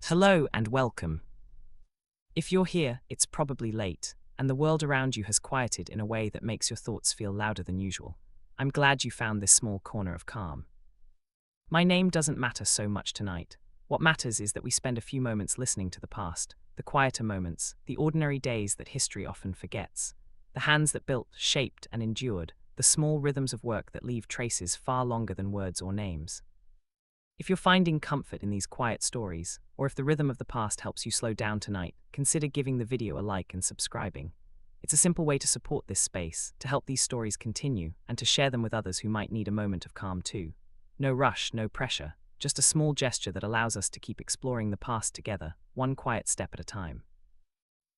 Hello and welcome. If you're here, it's probably late, and the world around you has quieted in a way that makes your thoughts feel louder than usual. I'm glad you found this small corner of calm. My name doesn't matter so much tonight. What matters is that we spend a few moments listening to the past, the quieter moments, the ordinary days that history often forgets, the hands that built, shaped, and endured, the small rhythms of work that leave traces far longer than words or names. If you're finding comfort in these quiet stories, or if the rhythm of the past helps you slow down tonight, consider giving the video a like and subscribing. It's a simple way to support this space, to help these stories continue, and to share them with others who might need a moment of calm too. No rush, no pressure, just a small gesture that allows us to keep exploring the past together, one quiet step at a time.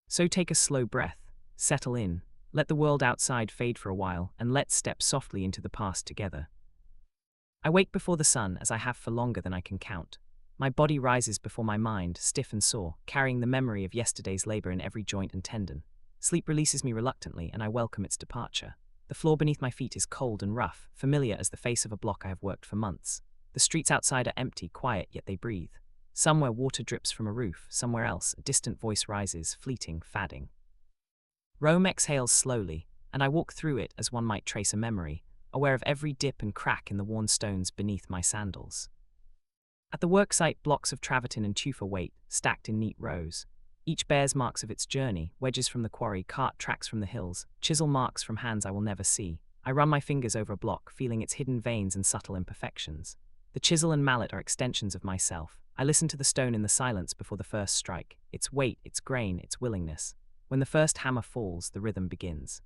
So take a slow breath, settle in, let the world outside fade for a while, and let's step softly into the past together. I wake before the sun, as I have for longer than I can count. My body rises before my mind, stiff and sore, carrying the memory of yesterday's labor in every joint and tendon. Sleep releases me reluctantly, and I welcome its departure. The floor beneath my feet is cold and rough, familiar as the face of a block I have worked for months. The streets outside are empty, quiet, yet they breathe. Somewhere water drips from a roof, somewhere else a distant voice rises, fleeting, fading. Rome exhales slowly, and I walk through it as one might trace a memory, aware of every dip and crack in the worn stones beneath my sandals. At the worksite, blocks of travertine and tufa wait, stacked in neat rows. Each bears marks of its journey, wedges from the quarry, cart tracks from the hills, chisel marks from hands I will never see. I run my fingers over a block, feeling its hidden veins and subtle imperfections. The chisel and mallet are extensions of myself. I listen to the stone in the silence before the first strike, its weight, its grain, its willingness. When the first hammer falls, the rhythm begins.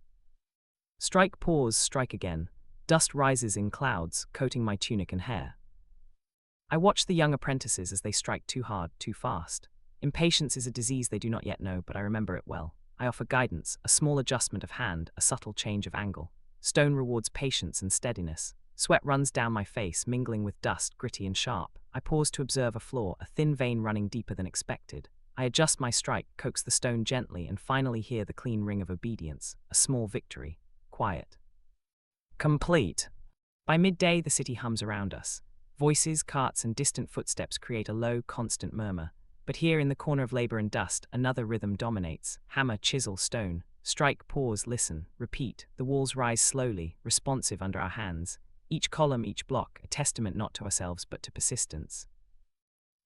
Strike, pause, strike again. Dust rises in clouds, coating my tunic and hair. I watch the young apprentices as they strike too hard, too fast. Impatience is a disease they do not yet know, but I remember it well. I offer guidance, a small adjustment of hand, a subtle change of angle. Stone rewards patience and steadiness. Sweat runs down my face, mingling with dust, gritty and sharp. I pause to observe a flaw, a thin vein running deeper than expected. I adjust my strike, coax the stone gently, and finally hear the clean ring of obedience, a small victory. Quiet. Complete. By midday, the city hums around us. Voices, carts, and distant footsteps create a low, constant murmur. But here in the corner of labor and dust, another rhythm dominates. Hammer, chisel, stone. Strike, pause, listen, repeat. The walls rise slowly, responsive under our hands. Each column, each block, a testament not to ourselves but to persistence.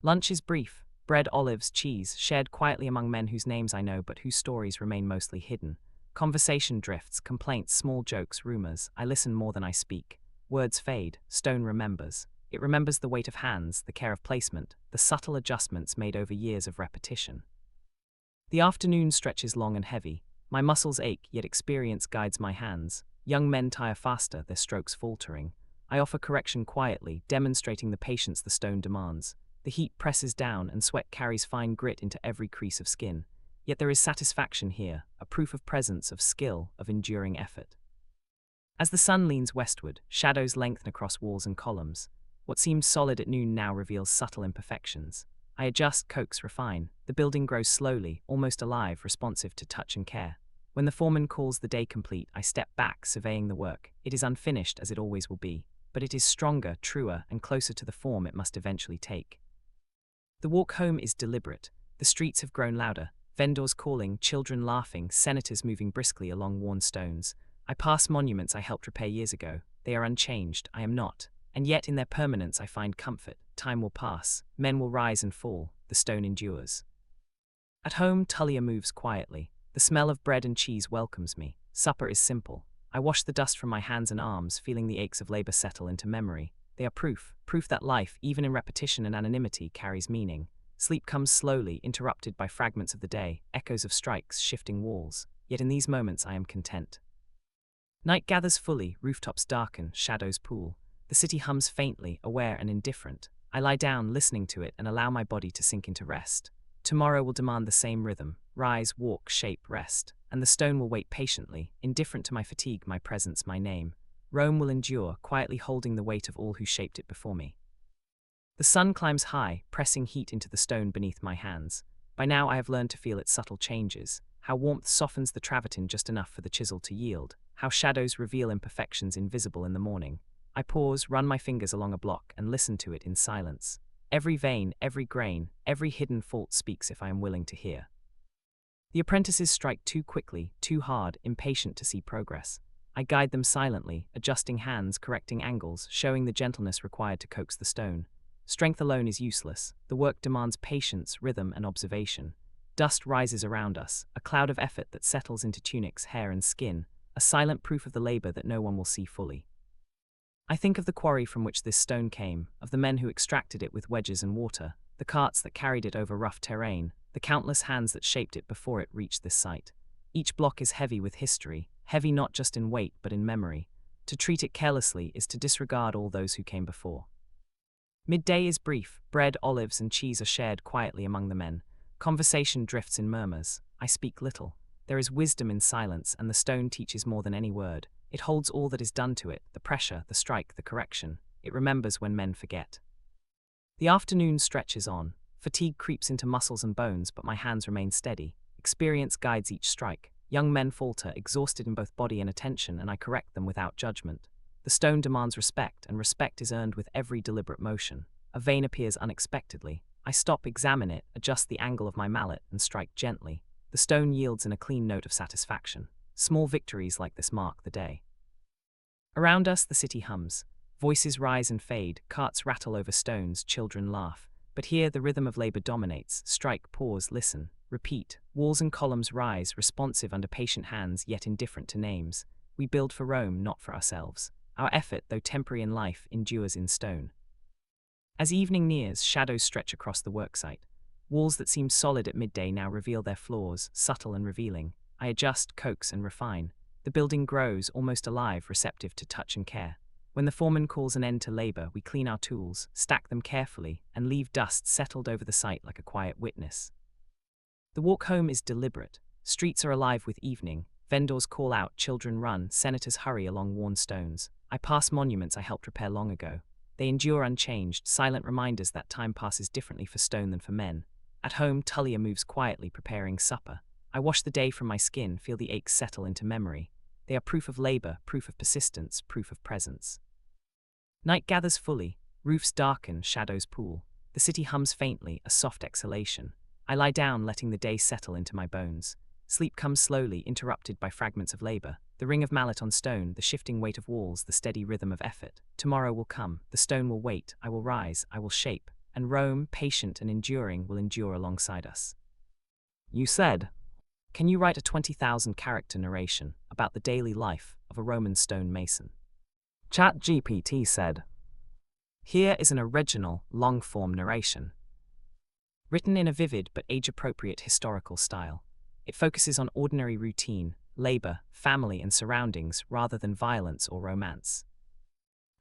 Lunch is brief. Bread, olives, cheese, shared quietly among men whose names I know but whose stories remain mostly hidden. Conversation drifts, complaints, small jokes, rumors. I listen more than I speak. Words fade, stone remembers. It remembers the weight of hands, the care of placement, the subtle adjustments made over years of repetition. The afternoon stretches long and heavy. My muscles ache, yet experience guides my hands. Young men tire faster, their strokes faltering. I offer correction quietly, demonstrating the patience the stone demands. The heat presses down, and sweat carries fine grit into every crease of skin. Yet there is satisfaction here, a proof of presence, of skill, of enduring effort. As the sun leans westward, shadows lengthen across walls and columns. What seemed solid at noon now reveals subtle imperfections. I adjust, coax, refine. The building grows slowly, almost alive, responsive to touch and care. When the foreman calls the day complete, I step back, surveying the work. It is unfinished, as it always will be, but it is stronger, truer, and closer to the form it must eventually take. The walk home is deliberate. The streets have grown louder. Vendors calling, children laughing, senators moving briskly along worn stones. I pass monuments I helped repair years ago. They are unchanged, I am not. And yet in their permanence I find comfort. Time will pass, men will rise and fall, the stone endures. At home, Tullia moves quietly. The smell of bread and cheese welcomes me. Supper is simple. I wash the dust from my hands and arms, feeling the aches of labor settle into memory. They are proof that life, even in repetition and anonymity, carries meaning. Sleep comes slowly, interrupted by fragments of the day, echoes of strikes, shifting walls. Yet in these moments I am content. Night gathers fully, rooftops darken, shadows pool. The city hums faintly, aware and indifferent. I lie down, listening to it, and allow my body to sink into rest. Tomorrow will demand the same rhythm. Rise, walk, shape, rest. And the stone will wait patiently, indifferent to my fatigue, my presence, my name. Rome will endure, quietly holding the weight of all who shaped it before me. The sun climbs high, pressing heat into the stone beneath my hands. By now I have learned to feel its subtle changes, how warmth softens the travertine just enough for the chisel to yield, how shadows reveal imperfections invisible in the morning. I pause, run my fingers along a block, and listen to it in silence. Every vein, every grain, every hidden fault speaks if I am willing to hear. The apprentices strike too quickly, too hard, impatient to see progress. I guide them silently, adjusting hands, correcting angles, showing the gentleness required to coax the stone. Strength alone is useless. The work demands patience, rhythm, and observation. Dust rises around us, a cloud of effort that settles into tunics, hair, and skin, a silent proof of the labor that no one will see fully. I think of the quarry from which this stone came, of the men who extracted it with wedges and water, the carts that carried it over rough terrain, the countless hands that shaped it before it reached this site. Each block is heavy with history, heavy not just in weight but in memory. To treat it carelessly is to disregard all those who came before. Midday is brief. Bread, olives, and cheese are shared quietly among the men. Conversation drifts in murmurs. I speak little. There is wisdom in silence, and the stone teaches more than any word. It holds all that is done to it, the pressure, the strike, the correction. It remembers when men forget. The afternoon stretches on. Fatigue creeps into muscles and bones, but my hands remain steady. Experience guides each strike. Young men falter, exhausted in both body and attention, and I correct them without judgment. The stone demands respect, and respect is earned with every deliberate motion. A vein appears unexpectedly. I stop, examine it, adjust the angle of my mallet, and strike gently. The stone yields in a clean note of satisfaction. Small victories like this mark the day. Around us, the city hums. Voices rise and fade, carts rattle over stones, children laugh. But here the rhythm of labor dominates. Strike, pause, listen, repeat. Walls and columns rise, responsive under patient hands, yet indifferent to names. We build for Rome, not for ourselves. Our effort, though temporary in life, endures in stone. As evening nears, shadows stretch across the worksite. Walls that seemed solid at midday now reveal their flaws, subtle and revealing. I adjust, coax, and refine. The building grows, almost alive, receptive to touch and care. When the foreman calls an end to labor, we clean our tools, stack them carefully, and leave dust settled over the site like a quiet witness. The walk home is deliberate. Streets are alive with evening. Vendors call out, children run, senators hurry along worn stones. I pass monuments I helped repair long ago. They endure unchanged, silent reminders that time passes differently for stone than for men. At home, Tullia moves quietly, preparing supper. I wash the day from my skin, feel the aches settle into memory. They are proof of labor, proof of persistence, proof of presence. Night gathers fully. Roofs darken, shadows pool. The city hums faintly, a soft exhalation. I lie down, letting the day settle into my bones. Sleep comes slowly, interrupted by fragments of labor. The ring of mallet on stone, the shifting weight of walls, the steady rhythm of effort. Tomorrow will come, the stone will wait, I will rise, I will shape, and Rome, patient and enduring, will endure alongside us. You said, can you write a 20,000-character narration about the daily life of a Roman stone mason? ChatGPT said, here is an original, long-form narration. Written in a vivid but age-appropriate historical style. It focuses on ordinary routine, labor, family, and surroundings rather than violence or romance.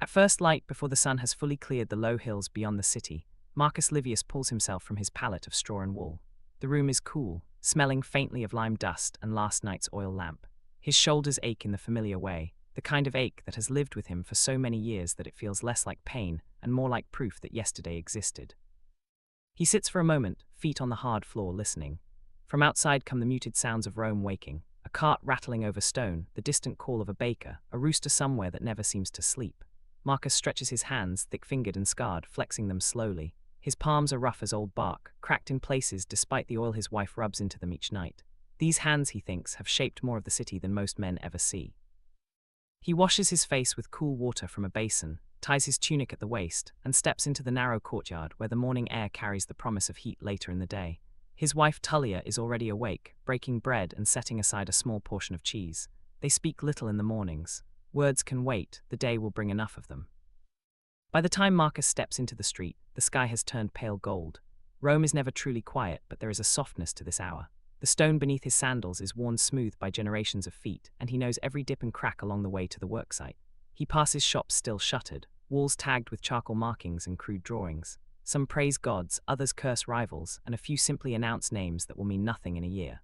At first light, before the sun has fully cleared the low hills beyond the city, Marcus Livius pulls himself from his pallet of straw and wool. The room is cool, smelling faintly of lime dust and last night's oil lamp. His shoulders ache in the familiar way, the kind of ache that has lived with him for so many years that it feels less like pain and more like proof that yesterday existed. He sits for a moment, feet on the hard floor, listening. From outside come the muted sounds of Rome waking, a cart rattling over stone, the distant call of a baker, a rooster somewhere that never seems to sleep. Marcus stretches his hands, thick-fingered and scarred, flexing them slowly. His palms are rough as old bark, cracked in places despite the oil his wife rubs into them each night. These hands, he thinks, have shaped more of the city than most men ever see. He washes his face with cool water from a basin, ties his tunic at the waist, and steps into the narrow courtyard where the morning air carries the promise of heat later in the day. His wife Tullia is already awake, breaking bread and setting aside a small portion of cheese. They speak little in the mornings. Words can wait, the day will bring enough of them. By the time Marcus steps into the street, the sky has turned pale gold. Rome is never truly quiet, but there is a softness to this hour. The stone beneath his sandals is worn smooth by generations of feet, and he knows every dip and crack along the way to the worksite. He passes shops still shuttered, walls tagged with charcoal markings and crude drawings. Some praise gods, others curse rivals, and a few simply announce names that will mean nothing in a year.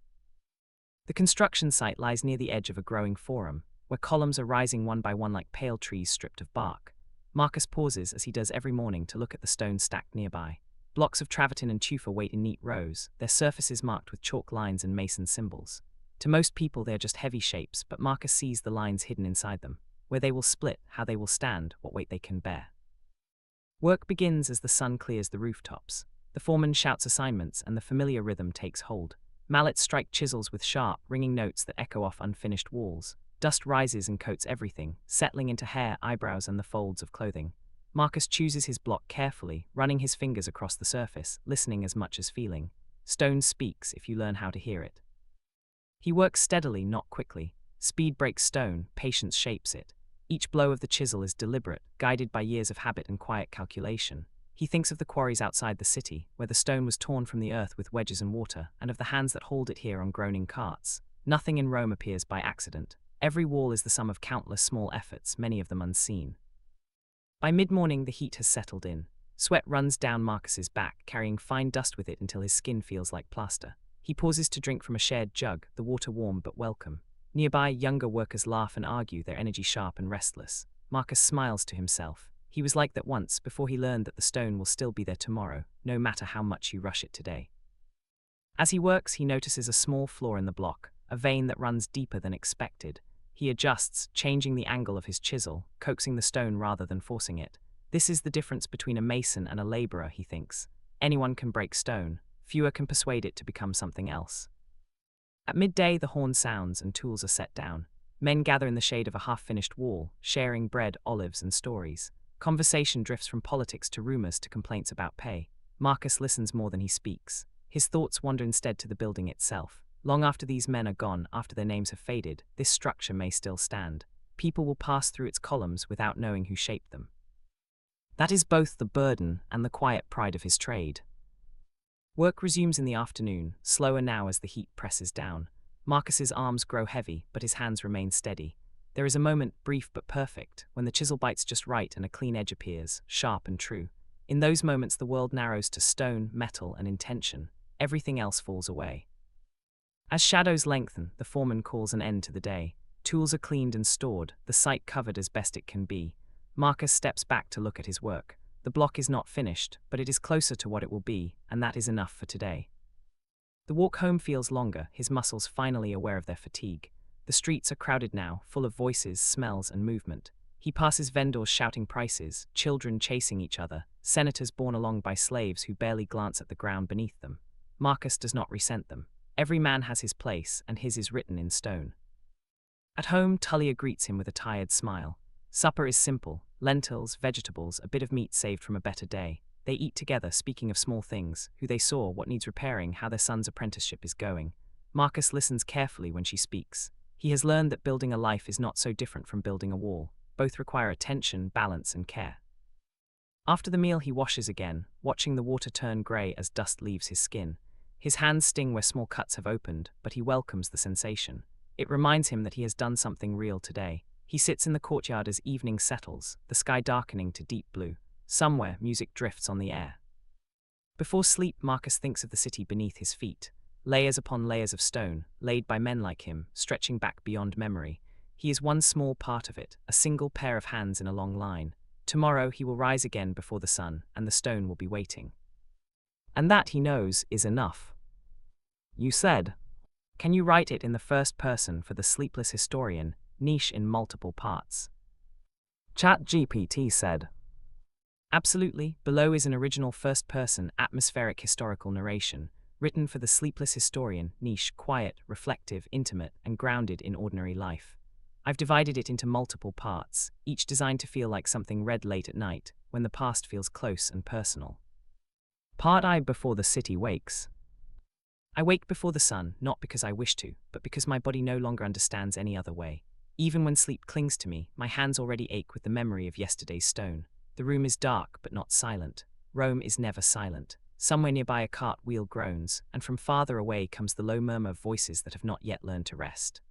The construction site lies near the edge of a growing forum, where columns are rising one by one like pale trees stripped of bark. Marcus pauses, as he does every morning, to look at the stone stacked nearby. Blocks of travertine and tufa wait in neat rows, their surfaces marked with chalk lines and mason symbols. To most people they are just heavy shapes, but Marcus sees the lines hidden inside them, where they will split, how they will stand, what weight they can bear. Work begins as the sun clears the rooftops. The foreman shouts assignments and the familiar rhythm takes hold. Mallets strike chisels with sharp, ringing notes that echo off unfinished walls. Dust rises and coats everything, settling into hair, eyebrows, and the folds of clothing. Marcus chooses his block carefully, running his fingers across the surface, listening as much as feeling. Stone speaks if you learn how to hear it. He works steadily, not quickly. Speed breaks stone, patience shapes it. Each blow of the chisel is deliberate, guided by years of habit and quiet calculation. He thinks of the quarries outside the city, where the stone was torn from the earth with wedges and water, and of the hands that hold it here on groaning carts. Nothing in Rome appears by accident. Every wall is the sum of countless small efforts, many of them unseen. By mid-morning, the heat has settled in. Sweat runs down Marcus's back, carrying fine dust with it until his skin feels like plaster. He pauses to drink from a shared jug, the water warm but welcome. Nearby, younger workers laugh and argue, their energy sharp and restless. Marcus smiles to himself. He was like that once, before he learned that the stone will still be there tomorrow, no matter how much you rush it today. As he works, he notices a small flaw in the block, a vein that runs deeper than expected. He adjusts, changing the angle of his chisel, coaxing the stone rather than forcing it. This is the difference between a mason and a laborer, he thinks. Anyone can break stone. Fewer can persuade it to become something else. At midday, the horn sounds and tools are set down. Men gather in the shade of a half-finished wall, sharing bread, olives, and stories. Conversation drifts from politics to rumors to complaints about pay. Marcus listens more than he speaks. His thoughts wander instead to the building itself. Long after these men are gone, after their names have faded, this structure may still stand. People will pass through its columns without knowing who shaped them. That is both the burden and the quiet pride of his trade. Work resumes in the afternoon, slower now as the heat presses down. Marcus's arms grow heavy, but his hands remain steady. There is a moment, brief but perfect, when the chisel bites just right and a clean edge appears, sharp and true. In those moments, the world narrows to stone, metal, and intention. Everything else falls away. As shadows lengthen, the foreman calls an end to the day. Tools are cleaned and stored, the site covered as best it can be. Marcus steps back to look at his work. The block is not finished, but it is closer to what it will be, and that is enough for today. The walk home feels longer, his muscles finally aware of their fatigue. The streets are crowded now, full of voices, smells, and movement. He passes vendors shouting prices, children chasing each other, senators borne along by slaves who barely glance at the ground beneath them. Marcus does not resent them. Every man has his place, and his is written in stone. At home, Tullia greets him with a tired smile. Supper is simple: lentils, vegetables, a bit of meat saved from a better day. They eat together, speaking of small things, who they saw, what needs repairing, how their son's apprenticeship is going. Marcus listens carefully when she speaks. He has learned that building a life is not so different from building a wall. Both require attention, balance, and care. After the meal, he washes again, watching the water turn grey as dust leaves his skin. His hands sting where small cuts have opened, but he welcomes the sensation. It reminds him that he has done something real today. He sits in the courtyard as evening settles, the sky darkening to deep blue. Somewhere, music drifts on the air. Before sleep, Marcus thinks of the city beneath his feet. Layers upon layers of stone, laid by men like him, stretching back beyond memory. He is one small part of it, a single pair of hands in a long line. Tomorrow he will rise again before the sun, and the stone will be waiting. And that, he knows, is enough. You said, can you write it in the first person for the sleepless historian, niche in multiple parts? ChatGPT said. Absolutely. Below is an original first-person, atmospheric historical narration, written for the sleepless historian, niche, quiet, reflective, intimate, and grounded in ordinary life. I've divided it into multiple parts, each designed to feel like something read late at night, when the past feels close and personal. Part I: Before the city wakes. I wake before the sun, not because I wish to, but because my body no longer understands any other way. Even when sleep clings to me, my hands already ache with the memory of yesterday's stone. The room is dark, but not silent. Rome is never silent. Somewhere nearby a cart wheel groans, and from farther away comes the low murmur of voices that have not yet learned to rest.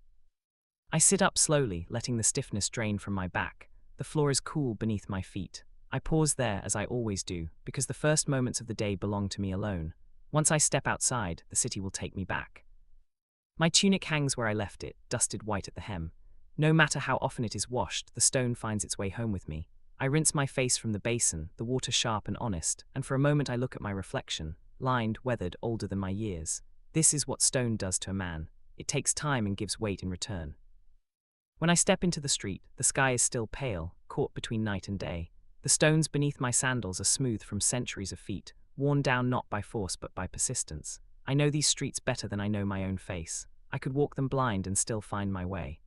I sit up slowly, letting the stiffness drain from my back. The floor is cool beneath my feet. I pause there, as I always do, because the first moments of the day belong to me alone. Once I step outside, the city will take me back. My tunic hangs where I left it, dusted white at the hem. No matter how often it is washed, the stone finds its way home with me. I rinse my face from the basin, the water sharp and honest, and for a moment I look at my reflection, lined, weathered, older than my years. This is what stone does to a man. It takes time and gives weight in return. When I step into the street, the sky is still pale, caught between night and day. The stones beneath my sandals are smooth from centuries of feet, worn down not by force but by persistence. I know these streets better than I know my own face. I could walk them blind and still find my way.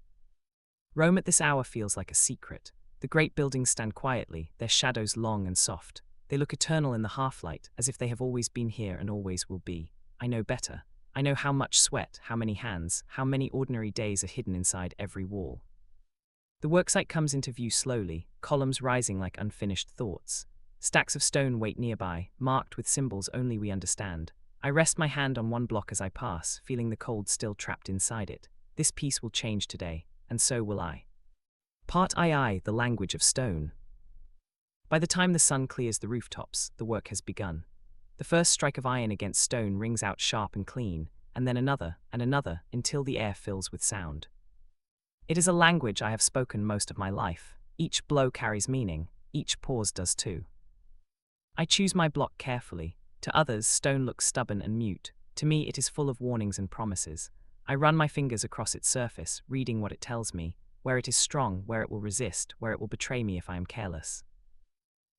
Rome at this hour feels like a secret. The great buildings stand quietly, their shadows long and soft. They look eternal in the half-light, as if they have always been here and always will be. I know better. I know how much sweat, how many hands, how many ordinary days are hidden inside every wall. The worksite comes into view slowly, columns rising like unfinished thoughts. Stacks of stone wait nearby, marked with symbols only we understand. I rest my hand on one block as I pass, feeling the cold still trapped inside it. This piece will change today, and so will I. Part II, the language of stone. By the time the sun clears the rooftops, the work has begun. The first strike of iron against stone rings out sharp and clean, and then another, until the air fills with sound. It is a language I have spoken most of my life. Each blow carries meaning, each pause does too. I choose my block carefully. To others, stone looks stubborn and mute. To me, it is full of warnings and promises. I run my fingers across its surface, reading what it tells me, where it is strong, where it will resist, where it will betray me if I am careless.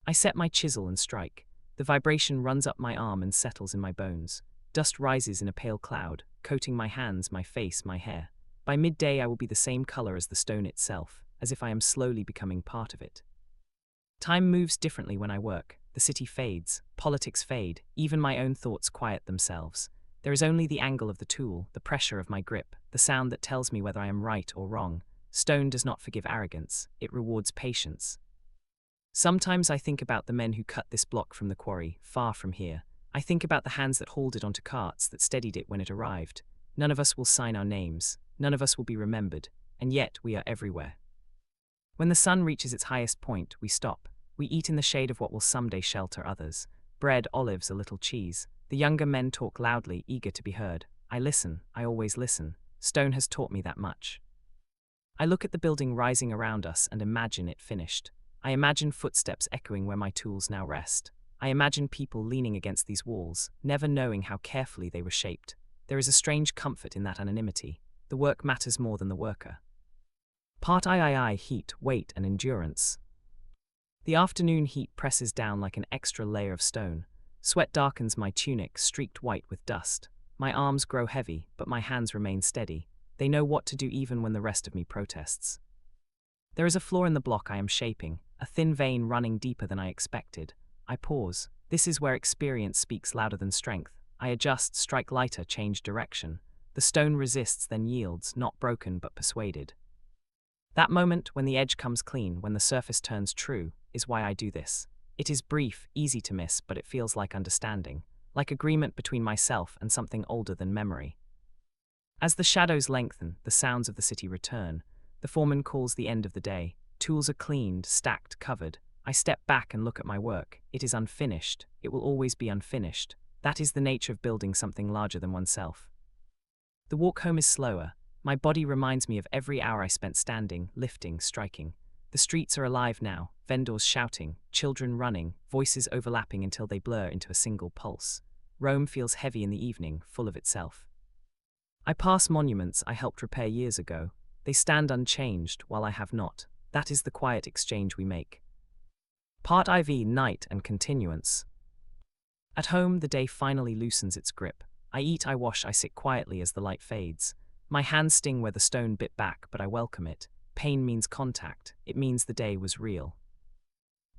I set my chisel and strike. The vibration runs up my arm and settles in my bones. Dust rises in a pale cloud, coating my hands, my face, my hair. By midday I will be the same color as the stone itself, as if I am slowly becoming part of it. Time moves differently when I work. The city fades, politics fade, even my own thoughts quiet themselves. There is only the angle of the tool, the pressure of my grip, the sound that tells me whether I am right or wrong. Stone does not forgive arrogance, it rewards patience. Sometimes I think about the men who cut this block from the quarry, far from here. I think about the hands that hauled it onto carts, that steadied it when it arrived. None of us will sign our names, none of us will be remembered, and yet we are everywhere. When the sun reaches its highest point, we stop. We eat in the shade of what will someday shelter others. Bread, olives, a little cheese. The younger men talk loudly, eager to be heard. I listen, I always listen. Stone has taught me that much. I look at the building rising around us and imagine it finished. I imagine footsteps echoing where my tools now rest. I imagine people leaning against these walls, never knowing how carefully they were shaped. There is a strange comfort in that anonymity. The work matters more than the worker. Part III, heat, weight, and endurance. The afternoon heat presses down like an extra layer of stone. Sweat darkens my tunic, streaked white with dust. My arms grow heavy, but my hands remain steady. They know what to do even when the rest of me protests. There is a flaw in the block I am shaping, a thin vein running deeper than I expected. I pause. This is where experience speaks louder than strength. I adjust, strike lighter, change direction. The stone resists, then yields, not broken but persuaded. That moment, when the edge comes clean, when the surface turns true, is why I do this. It is brief, easy to miss, but it feels like understanding, like agreement between myself and something older than memory. As the shadows lengthen, the sounds of the city return. The foreman calls the end of the day. Tools are cleaned, stacked, covered. I step back and look at my work. It is unfinished. It will always be unfinished. That is the nature of building something larger than oneself. The walk home is slower. My body reminds me of every hour I spent standing, lifting, striking. The streets are alive now, vendors shouting, children running, voices overlapping until they blur into a single pulse. Rome feels heavy in the evening, full of itself. I pass monuments I helped repair years ago. They stand unchanged, while I have not. That is the quiet exchange we make. Part IV, night and continuance. At home, the day finally loosens its grip. I eat, I wash, I sit quietly as the light fades. My hands sting where the stone bit back, but I welcome it. Pain means contact. It means the day was real.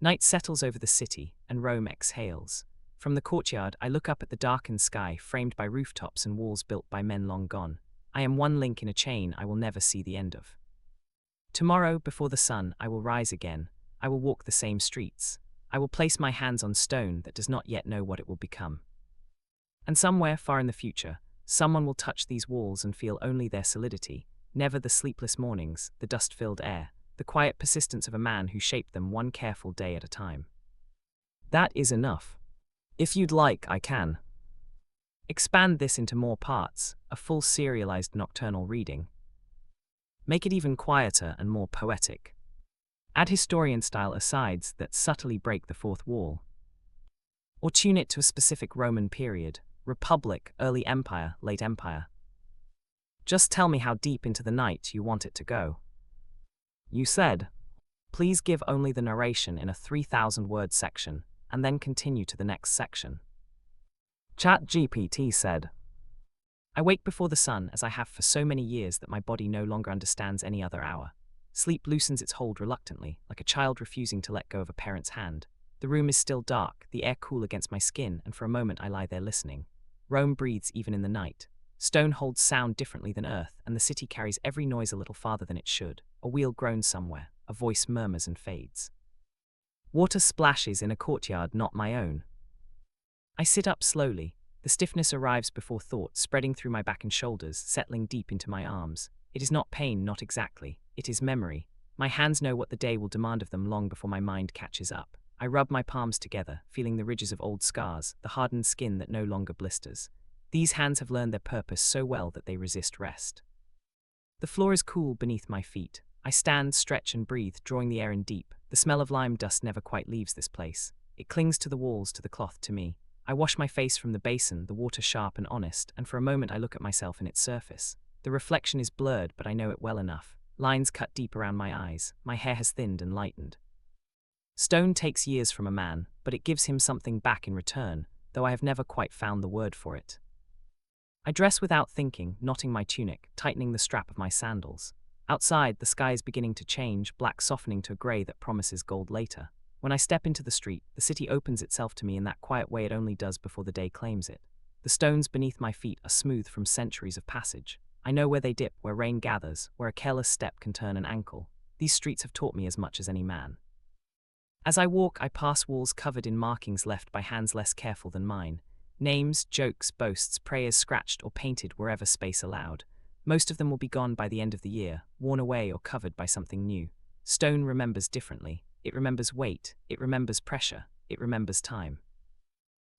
Night settles over the city, and Rome exhales. From the courtyard, I look up at the darkened sky, framed by rooftops and walls built by men long gone. I am one link in a chain I will never see the end of. Tomorrow, before the sun, I will rise again. I will walk the same streets. I will place my hands on stone that does not yet know what it will become. And somewhere far in the future, someone will touch these walls and feel only their solidity, never the sleepless mornings, the dust-filled air, the quiet persistence of a man who shaped them one careful day at a time. That is enough. If you'd like, I can expand this into more parts, a full serialized nocturnal reading. Make it even quieter and more poetic. Add historian-style asides that subtly break the fourth wall. Or tune it to a specific Roman period, Republic, early Empire, late Empire. Just tell me how deep into the night you want it to go. You said, Please give only the narration in a 3,000-word section, and then continue to the next section. ChatGPT said, I wake before the sun as I have for so many years that my body no longer understands any other hour. Sleep loosens its hold reluctantly, like a child refusing to let go of a parent's hand. The room is still dark, the air cool against my skin, and for a moment I lie there listening. Rome breathes even in the night. Stone holds sound differently than earth, and the city carries every noise a little farther than it should. A wheel groans somewhere, a voice murmurs and fades. Water splashes in a courtyard not my own. I sit up slowly. The stiffness arrives before thought, spreading through my back and shoulders, settling deep into my arms. It is not pain, not exactly. It is memory. My hands know what the day will demand of them long before my mind catches up. I rub my palms together, feeling the ridges of old scars, the hardened skin that no longer blisters. These hands have learned their purpose so well that they resist rest. The floor is cool beneath my feet. I stand, stretch and breathe, drawing the air in deep. The smell of lime dust never quite leaves this place. It clings to the walls, to the cloth, to me. I wash my face from the basin, the water sharp and honest, and for a moment I look at myself in its surface. The reflection is blurred, but I know it well enough. Lines cut deep around my eyes. My hair has thinned and lightened. Stone takes years from a man, but it gives him something back in return, though I have never quite found the word for it. I dress without thinking, knotting my tunic, tightening the strap of my sandals. Outside, the sky is beginning to change, black softening to a grey that promises gold later. When I step into the street, the city opens itself to me in that quiet way it only does before the day claims it. The stones beneath my feet are smooth from centuries of passage. I know where they dip, where rain gathers, where a careless step can turn an ankle. These streets have taught me as much as any man. As I walk, I pass walls covered in markings left by hands less careful than mine. Names, jokes, boasts, prayers scratched or painted wherever space allowed. Most of them will be gone by the end of the year, worn away or covered by something new. Stone remembers differently. It remembers weight, it remembers pressure, it remembers time.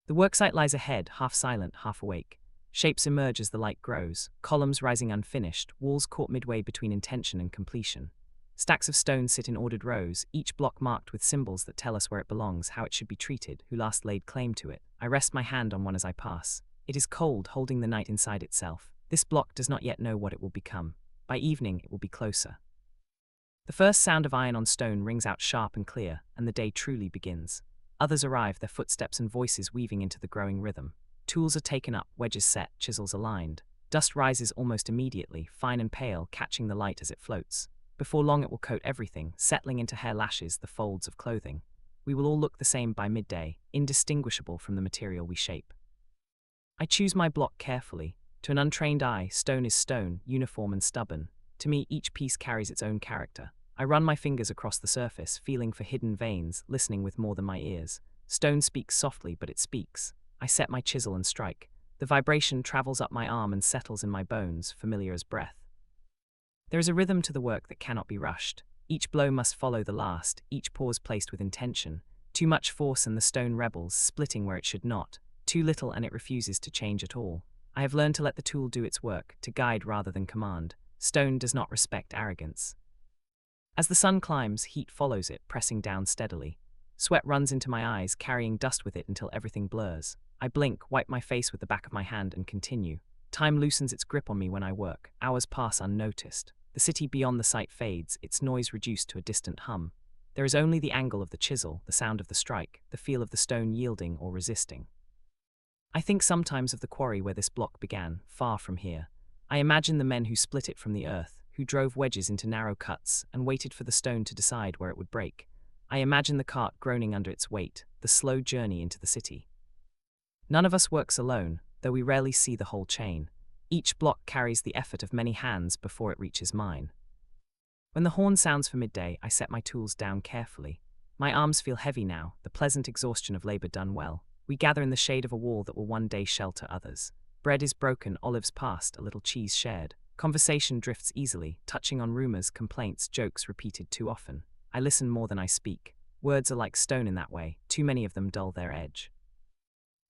The worksite lies ahead, half silent, half awake. Shapes emerge as the light grows, columns rising unfinished, walls caught midway between intention and completion. Stacks of stone sit in ordered rows, each block marked with symbols that tell us where it belongs, how it should be treated, who last laid claim to it. I rest my hand on one as I pass. It is cold, holding the night inside itself. This block does not yet know what it will become. By evening, it will be closer. The first sound of iron on stone rings out sharp and clear, and the day truly begins. Others arrive, their footsteps and voices weaving into the growing rhythm. Tools are taken up, wedges set, chisels aligned. Dust rises almost immediately, fine and pale, catching the light as it floats. Before long it will coat everything, settling into hair lashes, the folds of clothing. We will all look the same by midday, indistinguishable from the material we shape. I choose my block carefully. To an untrained eye, stone is stone, uniform and stubborn. To me, each piece carries its own character. I run my fingers across the surface, feeling for hidden veins, listening with more than my ears. Stone speaks softly, but it speaks. I set my chisel and strike. The vibration travels up my arm and settles in my bones, familiar as breath. There is a rhythm to the work that cannot be rushed. Each blow must follow the last, each pause placed with intention. Too much force and the stone rebels, splitting where it should not. Too little and it refuses to change at all. I have learned to let the tool do its work, to guide rather than command. Stone does not respect arrogance. As the sun climbs, heat follows it, pressing down steadily. Sweat runs into my eyes, carrying dust with it until everything blurs. I blink, wipe my face with the back of my hand and continue. Time loosens its grip on me when I work. Hours pass unnoticed. The city beyond the sight fades, its noise reduced to a distant hum. There is only the angle of the chisel, the sound of the strike, the feel of the stone yielding or resisting. I think sometimes of the quarry where this block began, far from here. I imagine the men who split it from the earth, who drove wedges into narrow cuts and waited for the stone to decide where it would break. I imagine the cart groaning under its weight, the slow journey into the city. None of us works alone, though we rarely see the whole chain. Each block carries the effort of many hands before it reaches mine. When the horn sounds for midday, I set my tools down carefully. My arms feel heavy now, the pleasant exhaustion of labor done well. We gather in the shade of a wall that will one day shelter others. Bread is broken, olives passed, a little cheese shared. Conversation drifts easily, touching on rumors, complaints, jokes repeated too often. I listen more than I speak. Words are like stone in that way, too many of them dull their edge.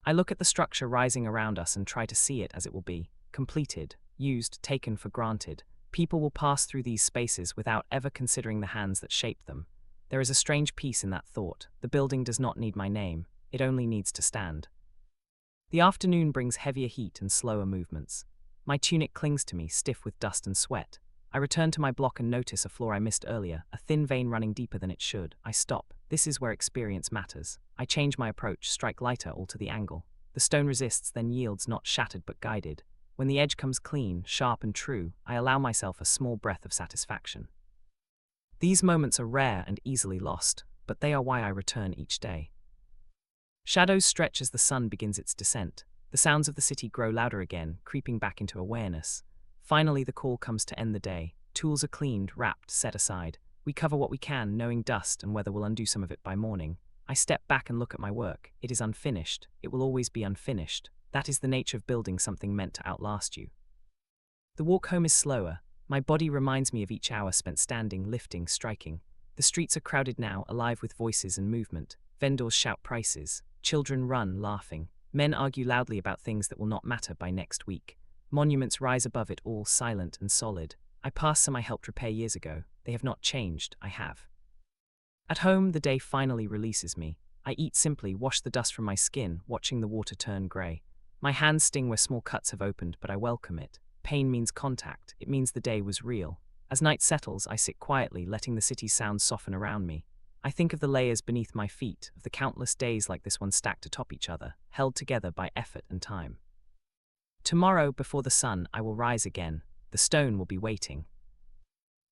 I look at the structure rising around us and try to see it as it will be, completed, used, taken for granted. People will pass through these spaces without ever considering the hands that shaped them. There is a strange peace in that thought. The building does not need my name, it only needs to stand. The afternoon brings heavier heat and slower movements. My tunic clings to me, stiff with dust and sweat. I return to my block and notice a floor I missed earlier, a thin vein running deeper than it should. I stop. This is where experience matters. I change my approach, strike lighter, alter the angle. The stone resists, then yields, not shattered but guided. When the edge comes clean, sharp and true, I allow myself a small breath of satisfaction. These moments are rare and easily lost, but they are why I return each day. Shadows stretch as the sun begins its descent. The sounds of the city grow louder again, creeping back into awareness. Finally, the call comes to end the day. Tools are cleaned, wrapped, set aside. We cover what we can, knowing dust and weather will undo some of it by morning. I step back and look at my work. It is unfinished. It will always be unfinished. That is the nature of building something meant to outlast you. The walk home is slower. My body reminds me of each hour spent standing, lifting, striking. The streets are crowded now, alive with voices and movement. Vendors shout prices. Children run, laughing. Men argue loudly about things that will not matter by next week. Monuments rise above it all, silent and solid. I pass some I helped repair years ago. They have not changed, I have. At home, the day finally releases me. I eat simply, wash the dust from my skin, watching the water turn grey. My hands sting where small cuts have opened, but I welcome it. Pain means contact. It means the day was real. As night settles, I sit quietly, letting the city's sounds soften around me. I think of the layers beneath my feet, of the countless days like this one stacked atop each other, held together by effort and time. Tomorrow, before the sun, I will rise again. The stone will be waiting.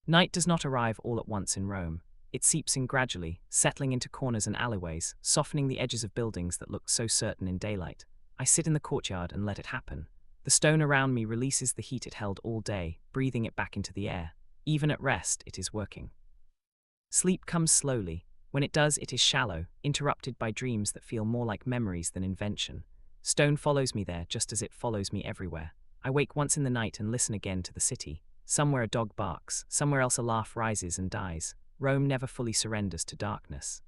Night does not arrive all at once in Rome. It seeps in gradually, settling into corners and alleyways, softening the edges of buildings that looked so certain in daylight. I sit in the courtyard and let it happen. The stone around me releases the heat it held all day, breathing it back into the air. Even at rest, it is working. Sleep comes slowly. When it does, it is shallow, interrupted by dreams that feel more like memories than invention. Stone follows me there just as it follows me everywhere. I wake once in the night and listen again to the city. Somewhere a dog barks, somewhere else a laugh rises and dies. Rome never fully surrenders to darkness.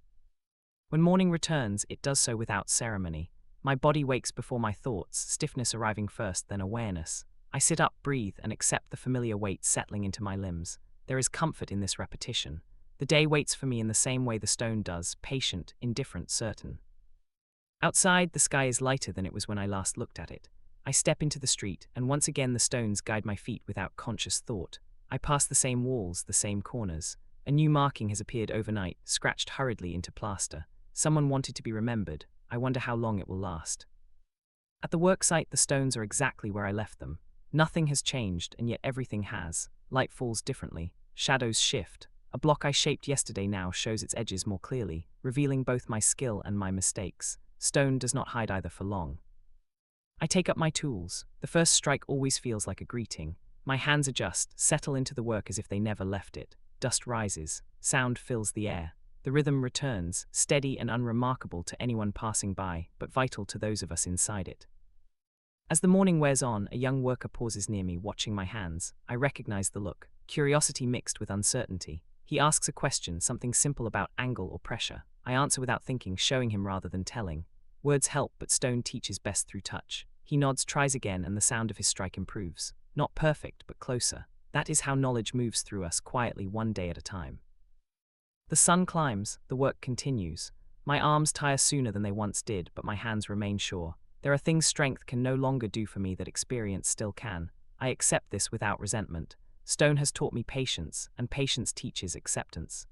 When morning returns, it does so without ceremony. My body wakes before my thoughts, stiffness arriving first, then awareness. I sit up, breathe, and accept the familiar weight settling into my limbs. There is comfort in this repetition. The day waits for me in the same way the stone does, patient, indifferent, certain. Outside, the sky is lighter than it was when I last looked at it. I step into the street, and once again the stones guide my feet without conscious thought. I pass the same walls, the same corners. A new marking has appeared overnight, scratched hurriedly into plaster. Someone wanted to be remembered. I wonder how long it will last. At the worksite, the stones are exactly where I left them. Nothing has changed, and yet everything has. Light falls differently. Shadows shift. A block I shaped yesterday now shows its edges more clearly, revealing both my skill and my mistakes. Stone does not hide either for long. I take up my tools. The first strike always feels like a greeting. My hands adjust, settle into the work as if they never left it. Dust rises. Sound fills the air. The rhythm returns, steady and unremarkable to anyone passing by, but vital to those of us inside it. As the morning wears on, a young worker pauses near me, watching my hands. I recognize the look, curiosity mixed with uncertainty. He asks a question, something simple about angle or pressure. I answer without thinking, showing him rather than telling. Words help, but stone teaches best through touch. He nods, tries again, and the sound of his strike improves. Not perfect, but closer. That is how knowledge moves through us, quietly, one day at a time. The sun climbs, the work continues. My arms tire sooner than they once did, but my hands remain sure. There are things strength can no longer do for me that experience still can. I accept this without resentment. Stone has taught me patience, and patience teaches acceptance.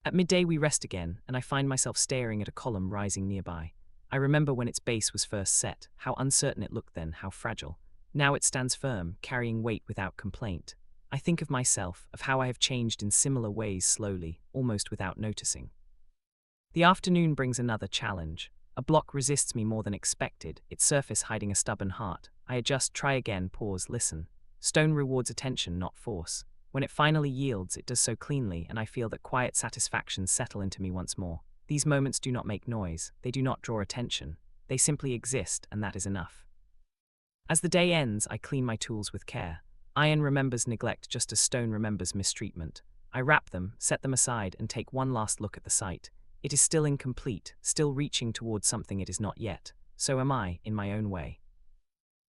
At midday we rest again, and I find myself staring at a column rising nearby. I remember when its base was first set, how uncertain it looked then, how fragile. Now it stands firm, carrying weight without complaint. I think of myself, of how I have changed in similar ways slowly, almost without noticing. The afternoon brings another challenge. A block resists me more than expected, its surface hiding a stubborn heart. I adjust, try again, pause, listen. Stone rewards attention, not force. When it finally yields, it does so cleanly, and I feel that quiet satisfaction settle into me once more. These moments do not make noise, they do not draw attention. They simply exist, and that is enough. As the day ends, I clean my tools with care. Iron remembers neglect just as stone remembers mistreatment. I wrap them, set them aside, and take one last look at the site. It is still incomplete, still reaching towards something it is not yet. So am I, in my own way.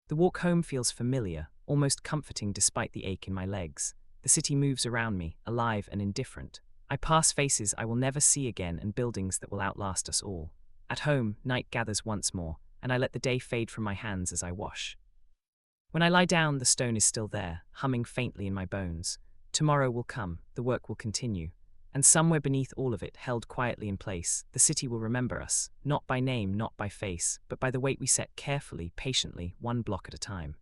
The walk home feels familiar, almost comforting despite the ache in my legs. The city moves around me, alive and indifferent. I pass faces I will never see again and buildings that will outlast us all. At home, night gathers once more, and I let the day fade from my hands as I wash. When I lie down, the stone is still there, humming faintly in my bones. Tomorrow will come, the work will continue. And somewhere beneath all of it, held quietly in place, the city will remember us, not by name, not by face, but by the weight we set carefully, patiently, one block at a time.